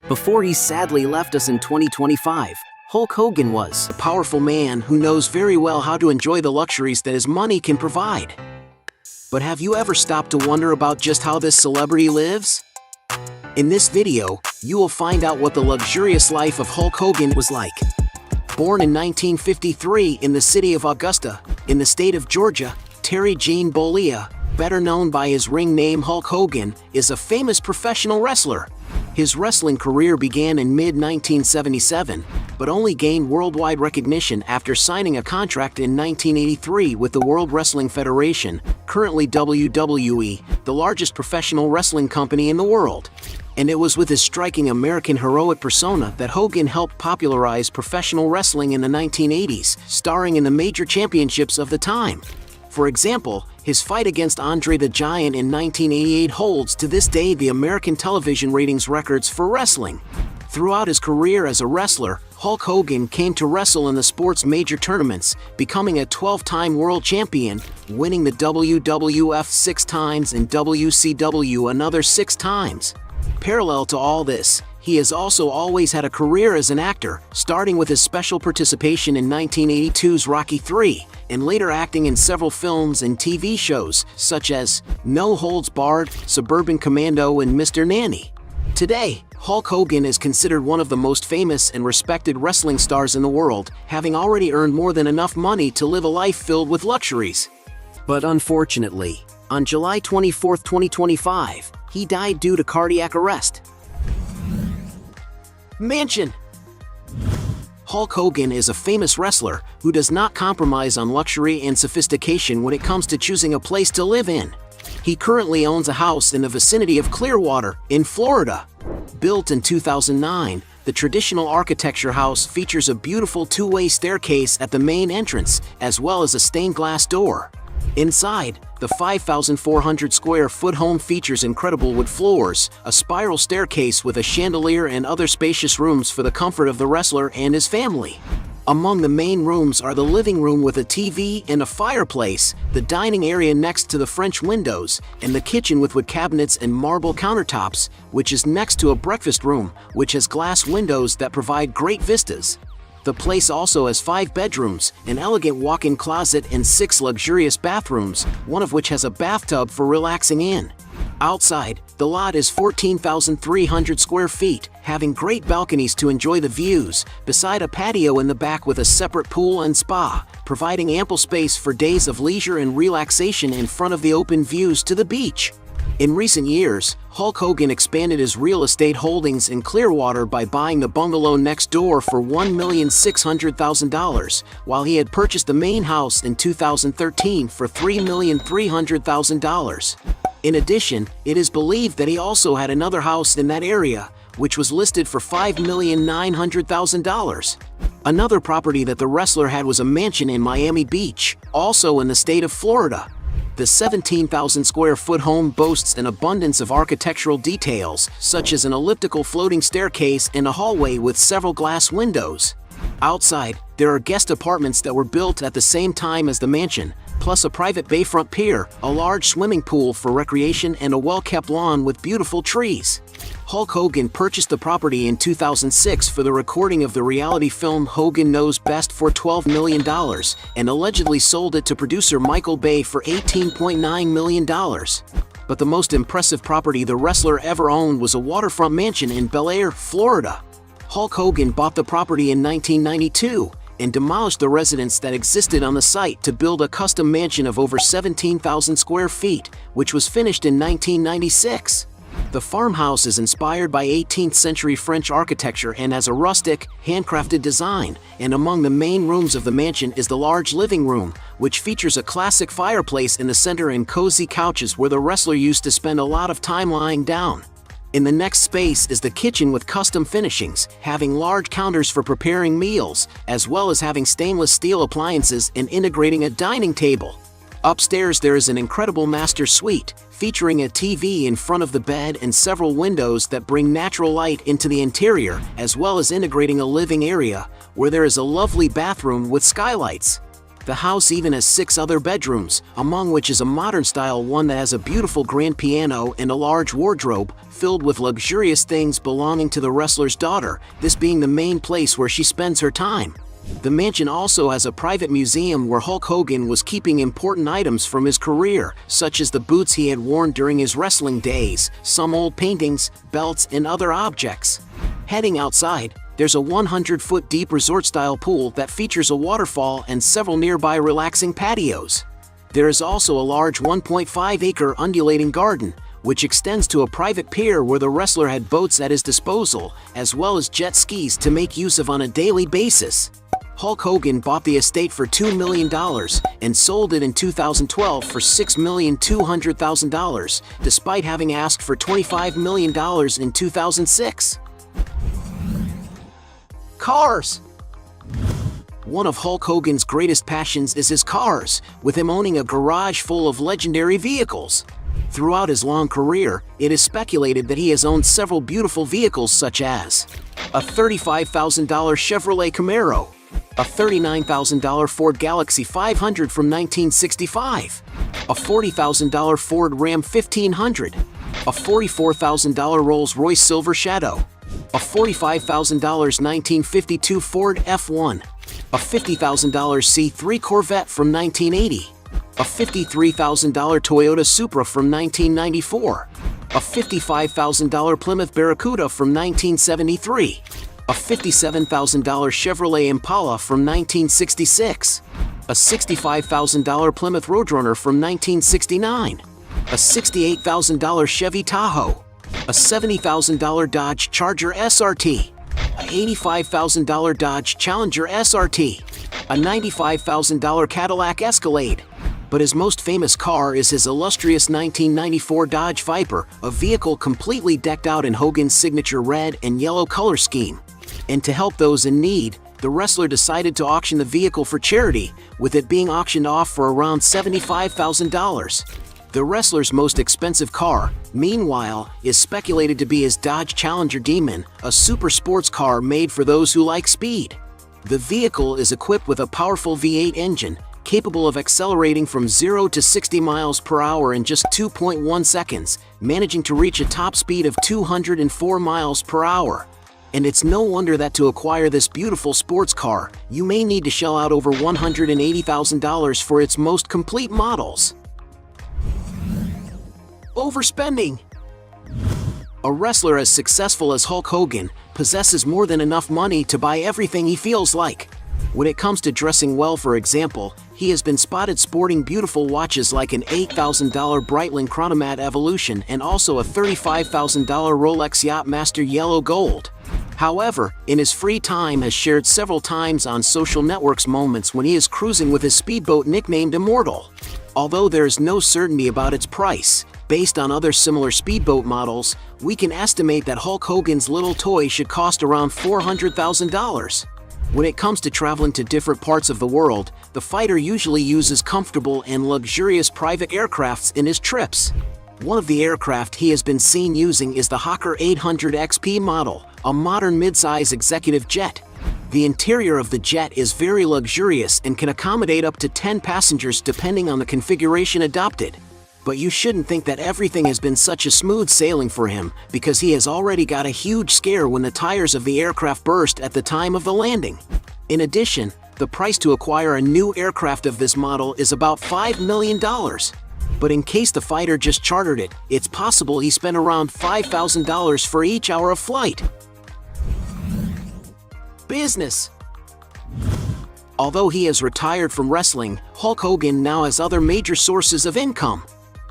Before he sadly left us in 2025, Hulk Hogan was a powerful man who knows very well how to enjoy the luxuries that his money can provide. But have you ever stopped to wonder about just how this celebrity lives? In this video, you will find out what the luxurious life of Hulk Hogan was like. Born in 1953 in the city of Augusta, in the state of Georgia, Terry Gene Bollea, better known by his ring name Hulk Hogan, is a famous professional wrestler. His wrestling career began in mid-1977, but only gained worldwide recognition after signing a contract in 1983 with the World Wrestling Federation, currently WWE, the largest professional wrestling company in the world. And it was with his striking American heroic persona that Hogan helped popularize professional wrestling in the 1980s, starring in the major championships of the time. For example, his fight against Andre the Giant in 1988 holds to this day the American television ratings records for wrestling. Throughout his career as a wrestler, Hulk Hogan came to wrestle in the sport's major tournaments, becoming a 12-time world champion, winning the WWF 6 times and WCW another 6 times. Parallel to all this, he has also always had a career as an actor, starting with his special participation in 1982's Rocky III, and later acting in several films and TV shows, such as No Holds Barred, Suburban Commando, and Mr. Nanny. Today, Hulk Hogan is considered one of the most famous and respected wrestling stars in the world, having already earned more than enough money to live a life filled with luxuries. But unfortunately, on July 24, 2025, he died due to cardiac arrest. Mansion. Hulk Hogan is a famous wrestler who does not compromise on luxury and sophistication when it comes to choosing a place to live in. He currently owns a house in the vicinity of Clearwater, in Florida. Built in 2009, the traditional architecture house features a beautiful two-way staircase at the main entrance, as well as a stained glass door. Inside, the 5,400 square foot home features incredible wood floors, a spiral staircase with a chandelier, and other spacious rooms for the comfort of the wrestler and his family. Among the main rooms are the living room with a TV and a fireplace, the dining area next to the French windows, and the kitchen with wood cabinets and marble countertops, which is next to a breakfast room, which has glass windows that provide great vistas. The place also has 5 bedrooms, an elegant walk-in closet, and 6 luxurious bathrooms, one of which has a bathtub for relaxing in. Outside, the lot is 14,300 square feet, having great balconies to enjoy the views, beside a patio in the back with a separate pool and spa, providing ample space for days of leisure and relaxation in front of the open views to the beach. In recent years, Hulk Hogan expanded his real estate holdings in Clearwater by buying the bungalow next door for $1,600,000, while he had purchased the main house in 2013 for $3,300,000. In addition, it is believed that he also had another house in that area, which was listed for $5,900,000. Another property that the wrestler had was a mansion in Miami Beach, also in the state of Florida. The 17,000 square foot home boasts an abundance of architectural details, such as an elliptical floating staircase and a hallway with several glass windows. Outside, there are guest apartments that were built at the same time as the mansion, plus a private bayfront pier, a large swimming pool for recreation, and a well-kept lawn with beautiful trees. Hulk Hogan purchased the property in 2006 for the recording of the reality film Hogan Knows Best for $12 million, and allegedly sold it to producer Michael Bay for $18.9 million. But the most impressive property the wrestler ever owned was a waterfront mansion in Bollea, Florida. Hulk Hogan bought the property in 1992 and demolished the residence that existed on the site to build a custom mansion of over 17,000 square feet, which was finished in 1996. The farmhouse is inspired by 18th century French architecture and has a rustic, handcrafted design, and among the main rooms of the mansion is the large living room, which features a classic fireplace in the center and cozy couches where the wrestler used to spend a lot of time lying down. In the next space is the kitchen with custom finishings, having large counters for preparing meals, as well as having stainless steel appliances and integrating a dining table. Upstairs there is an incredible master suite, featuring a TV in front of the bed and several windows that bring natural light into the interior, as well as integrating a living area, where there is a lovely bathroom with skylights. The house even has 6 other bedrooms, among which is a modern-style one that has a beautiful grand piano and a large wardrobe filled with luxurious things belonging to the wrestler's daughter, this being the main place where she spends her time. The mansion also has a private museum where Hulk Hogan was keeping important items from his career, such as the boots he had worn during his wrestling days, some old paintings, belts, and other objects. Heading outside, there's a 100-foot deep resort-style pool that features a waterfall and several nearby relaxing patios. There is also a large 1.5-acre undulating garden, which extends to a private pier where the wrestler had boats at his disposal, as well as jet skis to make use of on a daily basis. Hulk Hogan bought the estate for $2 million and sold it in 2012 for $6,200,000, despite having asked for $25 million in 2006. Cars. One of Hulk Hogan's greatest passions is his cars, with him owning a garage full of legendary vehicles. Throughout his long career, it is speculated that he has owned several beautiful vehicles such as a $35,000 Chevrolet Camaro, a $39,000 Ford Galaxy 500 from 1965, a $40,000 Ford Ram 1500, a $44,000 Rolls-Royce Silver Shadow, a $45,000 1952 Ford F1, a $50,000 C3 Corvette from 1980, a $53,000 Toyota Supra from 1994, a $55,000 Plymouth Barracuda from 1973, a $57,000 Chevrolet Impala from 1966, a $65,000 Plymouth Roadrunner from 1969, a $68,000 Chevy Tahoe, a $70,000 Dodge Charger SRT, a $85,000 Dodge Challenger SRT, a $95,000 Cadillac Escalade. But his most famous car is his illustrious 1994 Dodge Viper, a vehicle completely decked out in Hogan's signature red and yellow color scheme. And to help those in need, the wrestler decided to auction the vehicle for charity, with it being auctioned off for around $75,000. The wrestler's most expensive car, meanwhile, is speculated to be his Dodge Challenger Demon, a super sports car made for those who like speed. The vehicle is equipped with a powerful V8 engine, capable of accelerating from 0 to 60 miles per hour in just 2.1 seconds, managing to reach a top speed of 204 miles per hour. And it's no wonder that to acquire this beautiful sports car, you may need to shell out over $180,000 for its most complete models. Overspending. A wrestler as successful as Hulk Hogan possesses more than enough money to buy everything he feels like. When it comes to dressing well, for example, he has been spotted sporting beautiful watches like an $8,000 Breitling Chronomat Evolution and also a $35,000 Rolex Yachtmaster Yellow Gold. However, in his free time has shared several times on social networks moments when he is cruising with his speedboat nicknamed Immortal. Although there is no certainty about its price, based on other similar speedboat models, we can estimate that Hulk Hogan's little toy should cost around $400,000. When it comes to traveling to different parts of the world, the fighter usually uses comfortable and luxurious private aircrafts in his trips. One of the aircraft he has been seen using is the Hawker 800 XP model, a modern mid-size executive jet. The interior of the jet is very luxurious and can accommodate up to 10 passengers depending on the configuration adopted. But you shouldn't think that everything has been such a smooth sailing for him, because he has already got a huge scare when the tires of the aircraft burst at the time of the landing. In addition, the price to acquire a new aircraft of this model is about $5 million. But in case the fighter just chartered it, it's possible he spent around $5,000 for each hour of flight. Business. Although he has retired from wrestling, Hulk Hogan now has other major sources of income.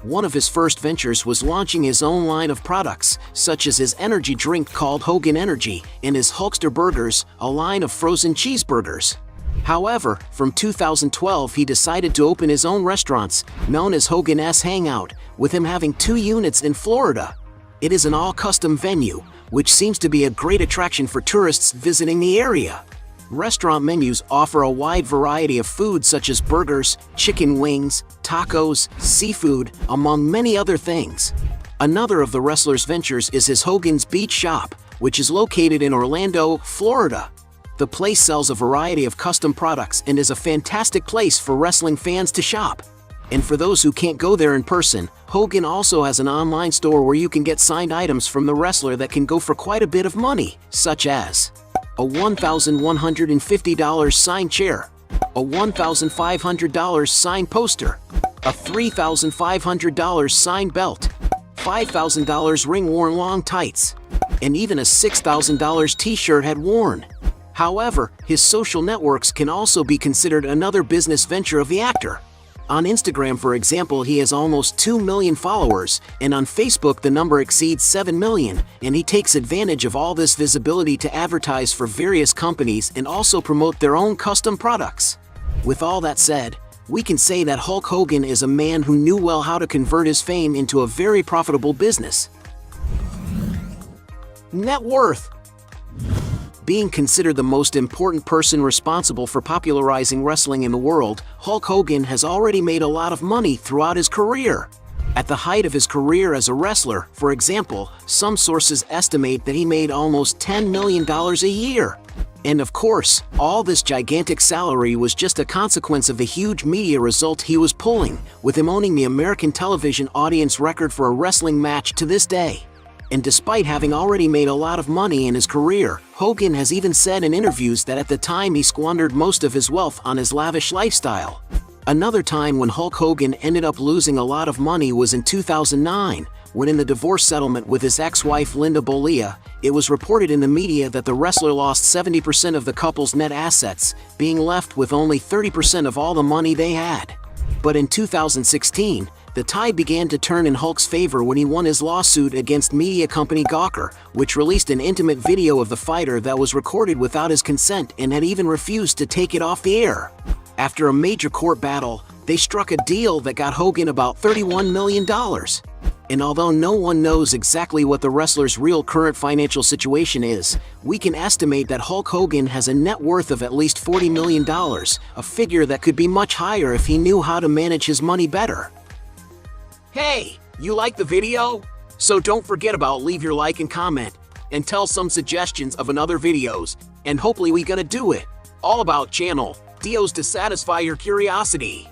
One of his first ventures was launching his own line of products, such as his energy drink called Hogan Energy and his Hulkster Burgers, a line of frozen cheeseburgers. However, from 2012 he decided to open his own restaurants, known as Hogan's Hangout, with him having 2 units in Florida. It is an all-custom venue, which seems to be a great attraction for tourists visiting the area. Restaurant menus offer a wide variety of foods such as burgers, chicken wings, tacos, seafood, among many other things. Another of the wrestler's ventures is his Hogan's Beach Shop, which is located in Orlando, Florida. The place sells a variety of custom products and is a fantastic place for wrestling fans to shop. And for those who can't go there in person, Hogan also has an online store where you can get signed items from the wrestler that can go for quite a bit of money, such as a $1,150 signed chair, a $1,500 signed poster, a $3,500 signed belt, $5,000 ring-worn long tights, and even a $6,000 t-shirt had worn. However, his social networks can also be considered another business venture of the actor. On Instagram, for example, he has almost 2 million followers, and on Facebook the number exceeds 7 million, and he takes advantage of all this visibility to advertise for various companies and also promote their own custom products. With all that said, we can say that Hulk Hogan is a man who knew well how to convert his fame into a very profitable business. Net worth. Being considered the most important person responsible for popularizing wrestling in the world, Hulk Hogan has already made a lot of money throughout his career. At the height of his career as a wrestler, for example, some sources estimate that he made almost $10 million a year. And of course, all this gigantic salary was just a consequence of the huge media result he was pulling, with him owning the American television audience record for a wrestling match to this day. And despite having already made a lot of money in his career, Hogan has even said in interviews that at the time he squandered most of his wealth on his lavish lifestyle. Another time when Hulk Hogan ended up losing a lot of money was in 2009, when in the divorce settlement with his ex-wife Linda Bollea, it was reported in the media that the wrestler lost 70% of the couple's net assets, being left with only 30% of all the money they had. But in 2016, the tide began to turn in Hulk's favor when he won his lawsuit against media company Gawker, which released an intimate video of the fighter that was recorded without his consent and had even refused to take it off the air. After a major court battle, they struck a deal that got Hogan about $31 million. And although no one knows exactly what the wrestler's real current financial situation is, we can estimate that Hulk Hogan has a net worth of at least $40 million, a figure that could be much higher if he knew how to manage his money better. Hey, you like the video? So don't forget about leave your like and comment, and tell some suggestions of another videos, and hopefully we gonna do it. All about channel, deals to satisfy your curiosity.